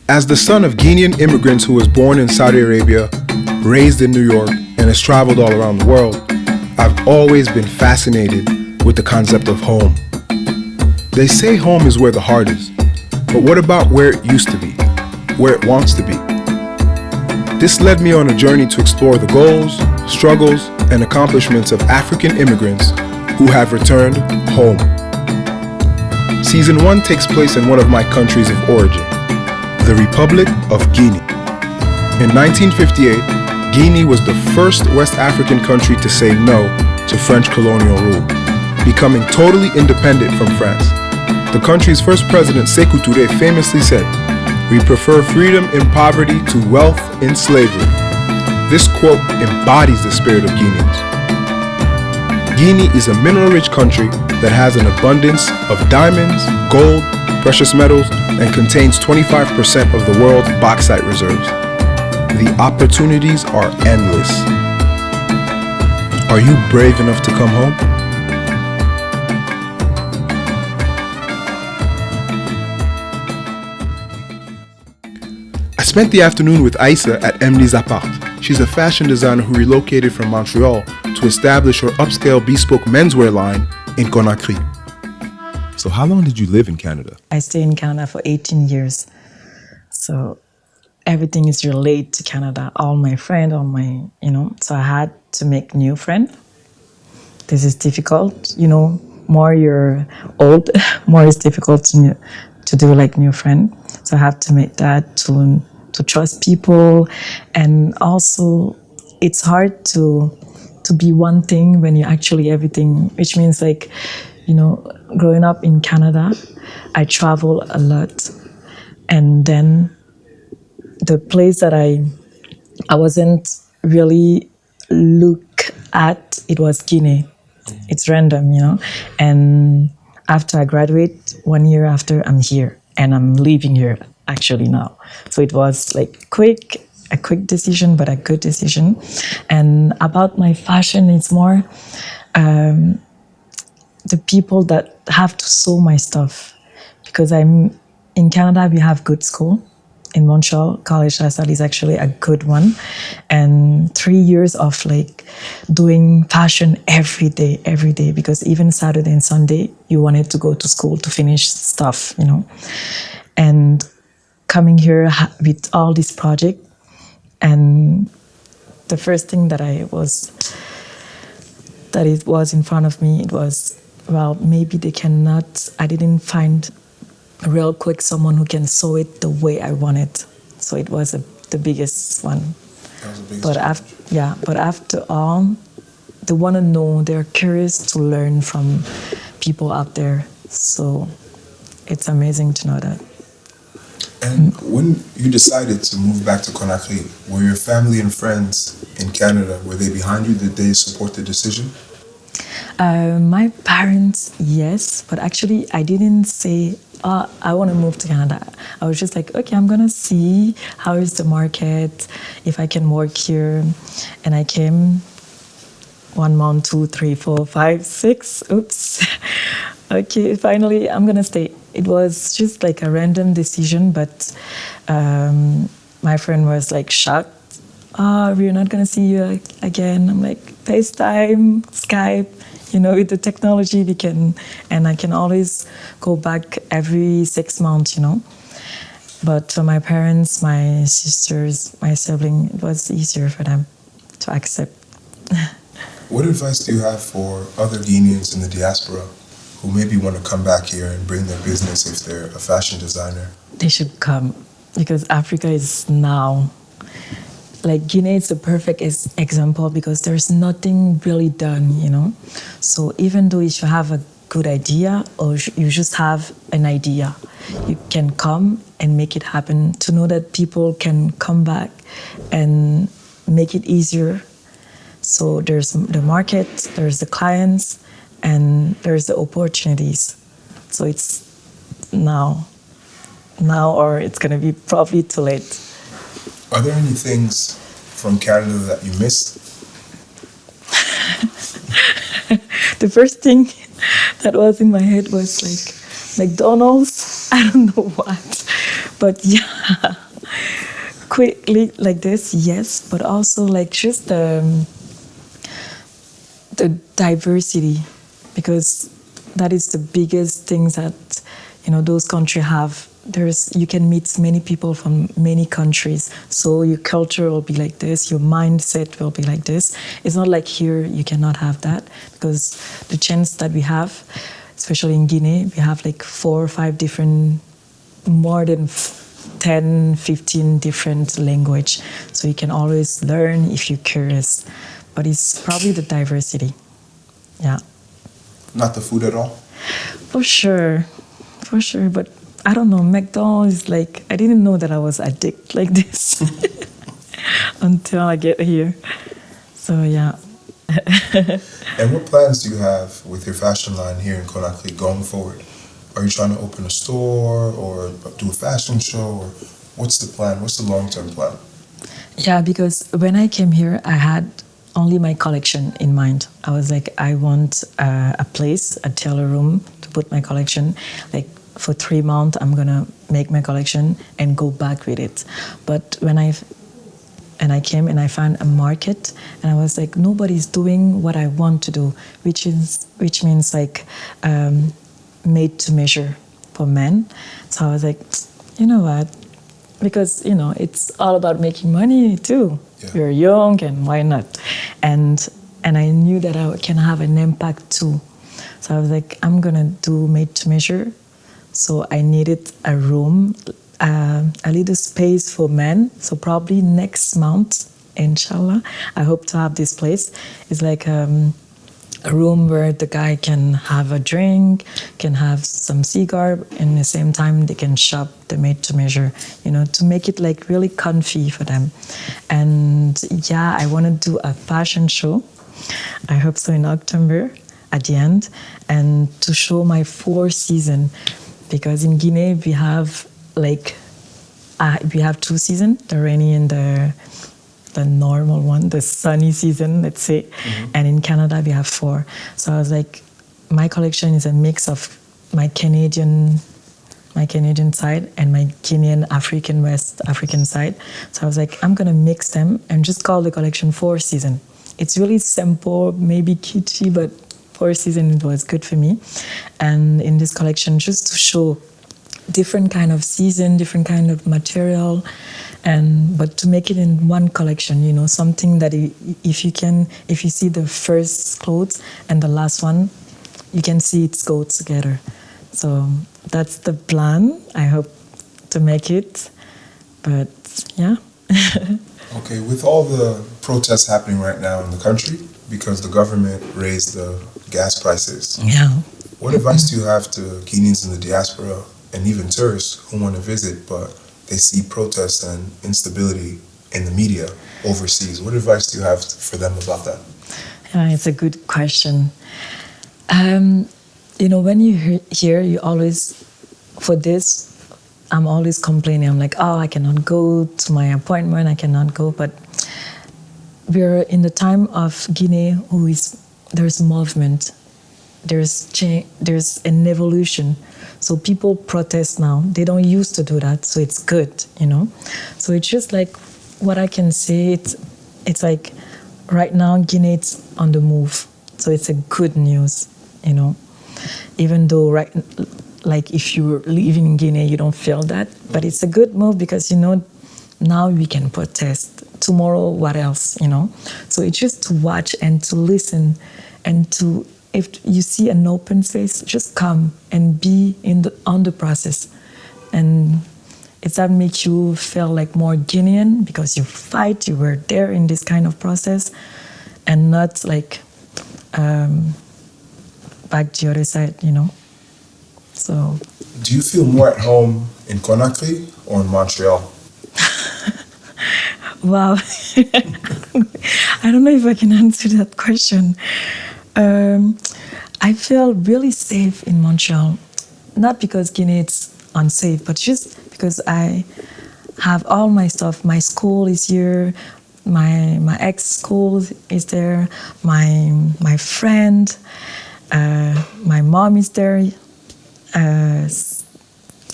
As the son of Guinean immigrants who was born in Saudi Arabia, raised in New York, and has traveled all around the world, I've always been fascinated with the concept of home. They say home is where the heart is, but what about where it used to be, where it wants to be? This led me on a journey to explore the goals, struggles, and accomplishments of African immigrants who have returned home. Season 1 takes place in one of my countries of origin, the Republic of Guinea. In 1958, Guinea was the first West African country to say no to French colonial rule, becoming totally independent from France. The country's first president, Sékou Touré, famously said, "We prefer freedom in poverty to wealth in slavery." This quote embodies the spirit of Guineans. Guinea is a mineral-rich country that has an abundance of diamonds, gold, precious metals, and contains 25% of the world's bauxite reserves. The opportunities are endless. Are you brave enough to come home? I spent the afternoon with Aïssa at Emly's appart. She's a fashion designer who relocated from Montreal to establish her upscale bespoke menswear line in CONAKRY. So how long did you live in Canada? I stayed in Canada for 18 years. So everything is related to Canada. All my friends, so I had to make new friends. This is difficult, more you're old, more it's difficult to do like new friends. So I have to make that to trust people. And also it's hard to be one thing when you're actually everything, which means growing up in Canada, I travel a lot. And then the place that I wasn't really look at, it was Guinea. It's random, And after I graduate, 1 year after, I'm here. And I'm living here actually now. So it was a quick decision, but a good decision. And about my fashion, it's more the people that have to sew my stuff. Because I'm in Canada, we have good school. In Montreal, College lifestyle is actually a good one. And 3 years of doing fashion every day, because even Saturday and Sunday, you wanted to go to school to finish stuff, And coming here with all this project, and the first thing that it was in front of me, it was, maybe I didn't find real quick someone who can sew it the way I want it. So it was the biggest one. That was the biggest challenge. But after all, they want to know, they're curious to learn from people out there. So it's amazing to know that. And when you decided to move back to CONAKRY, were your family and friends in Canada, were they behind you? Did they support the decision? My parents, yes, but actually I didn't say, I want to move to Canada. I was just like, okay, I'm going to see how is the market, if I can work here. And I came 1 month, 2, 3, 4, 5, 6. Oops. Okay, finally, I'm going to stay. It was just a random decision, but my friend was shocked. We're not going to see you again. I'm like, FaceTime, Skype, with the technology we can, and I can always go back every 6 months, But for my parents, my sisters, my sibling, it was easier for them to accept. What advice do you have for other Guineans in the diaspora who maybe want to come back here and bring their business if they're a fashion designer? They should come, because Africa is now, Guinea is the perfect example, because there's nothing really done, So even though if you have a good idea or you just have an idea, you can come and make it happen, to know that people can come back and make it easier. So there's the market, there's the clients, and there's the opportunities. So it's now or it's going to be probably too late. Are there any things from Canada that you missed? The first thing that was in my head was McDonald's. I don't know what, but yeah. quickly like this, yes, but also like just the diversity, because that is the biggest things that those countries have. You can meet many people from many countries, so your culture will be like this, your mindset will be like this. It's not like here you cannot have that, because the chance that we have, especially in Guinea, we have like 4 or 5 different, more than 10, 15 different language, so you can always learn if you're curious. But it's probably the diversity. Yeah. Not the food at all? For sure. But I don't know, McDonald's is like, I didn't know that I was addicted like this until I get here. So yeah. And what plans do you have with your fashion line here in CONAKRY going forward? Are you trying to open a store or do a fashion show? Or what's the plan? What's the long-term plan? Yeah, because when I came here, I had only my collection in mind. I was like, I want a place, a tailor room to put my collection. Like for 3 months, I'm gonna make my collection and go back with it. But when I came and I found a market, and I was like, nobody's doing what I want to do, which means like made to measure for men. So I was like, you know what? Because it's all about making money too. Yeah. You're young, and why not? And I knew that I can have an impact too. So I was like, I'm gonna do made to measure. So I needed a room, a little space for men. So probably next month, inshallah, I hope to have this place. It's like a room where the guy can have a drink, can have some cigar, and at the same time they can shop the made to measure, to make it like really comfy for them. And yeah, I want to do a fashion show. I hope so in October at the end, and to show my 4 seasons, because in Guinea we have we have 2 seasons, the rainy and the normal one, the sunny season, let's say. Mm-hmm. And in Canada, we have 4. So I was like, my collection is a mix of my Canadian side and my Guinean West African side. So I was like, I'm going to mix them and just call the collection 4 Seasons. It's really simple, maybe kitschy, but 4 Seasons, it was good for me. And in this collection, just to show different kind of season, different kind of material, but to make it in one collection, something that if you see the first clothes and the last one, you can see it go together. So that's the plan. I hope to make it, but yeah. Okay, with all the protests happening right now in the country because the government raised the gas prices, yeah. What advice do you have to Guineans in the diaspora and even tourists who want to visit, but they see protests and instability in the media overseas? What advice do you have for them about that? Yeah, it's a good question. When you hear, you always, for this, I'm always complaining. I'm like, oh, I cannot go to my appointment, I cannot go. But we're in the time of Guinea, there's movement, there's change, there's an evolution. So people protest now. They don't used to do that, so it's good, So it's just like what I can say. It's like right now Guinea is on the move, so it's a good news, Even though like if you're living in Guinea, you don't feel that, but it's a good move because now we can protest. Tomorrow, what else? So it's just to watch and to listen, and to, if you see an open space, just come and be on the process, and it's that make you feel like more Guinean because you were there in this kind of process, and not like back to the other side, So. Do you feel more at home in CONAKRY or in Montreal? Wow. I don't know if I can answer that question. I feel really safe in Montreal. Not because Guinea is unsafe, but just because I have all my stuff. My school is here. My ex-school is there. My friend. My mom is there.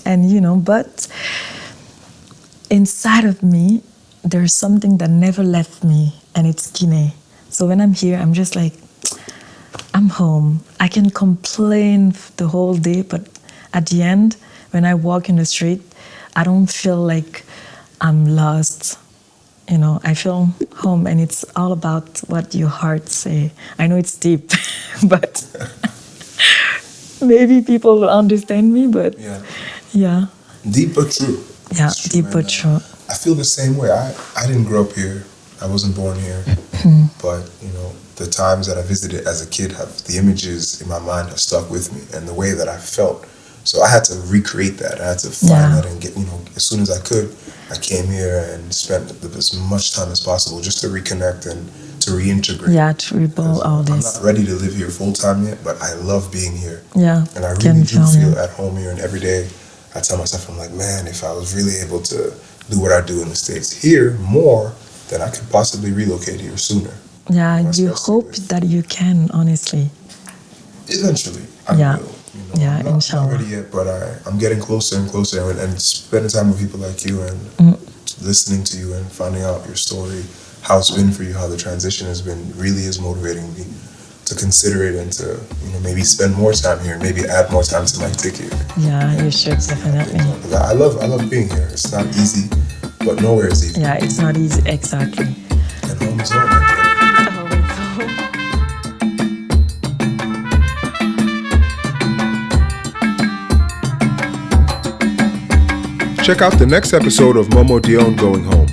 And, but inside of me, there's something that never left me, and it's Guinea. So when I'm here, I'm just like, I'm home. I can complain the whole day, but at the end, when I walk in the street, I don't feel like I'm lost. You know, I feel home, and it's all about what your heart say. I know it's deep, but maybe people will understand me, but yeah. Deep but true. Yeah, It's true, deep but true. I feel the same way. I didn't grow up here. I wasn't born here. But, you know, the times that I visited as a kid, the images in my mind have stuck with me, and the way that I felt. So I had to recreate that. I had to find that and get, you know, as soon as I could, I came here and spent as much time as possible just to reconnect and to reintegrate. Yeah, to rebuild all I'm this. not ready to live here full time yet, but I love being here. Yeah, And I really do feel at home here, and every day I tell myself, I'm like, man, if I was really able to do what I do in the States here more, then I could possibly relocate here sooner. Yeah, You know, you especially hope with- that you can, honestly. Eventually, I Yeah. will. You know, Yeah, I'm not inshallah. ready yet, but I'm getting closer and closer, and spending time with people like you and listening to you and finding out your story, how it's been for you, how the transition has been, really is motivating me to consider it and to, you know, maybe spend more time here, maybe add more time to my ticket. Yeah, you should definitely. Because I love being here. It's not easy, but nowhere is easy. Yeah, it's not easy, exactly. And home is home. At the end. Check out the next episode of Momo Dione Going Home.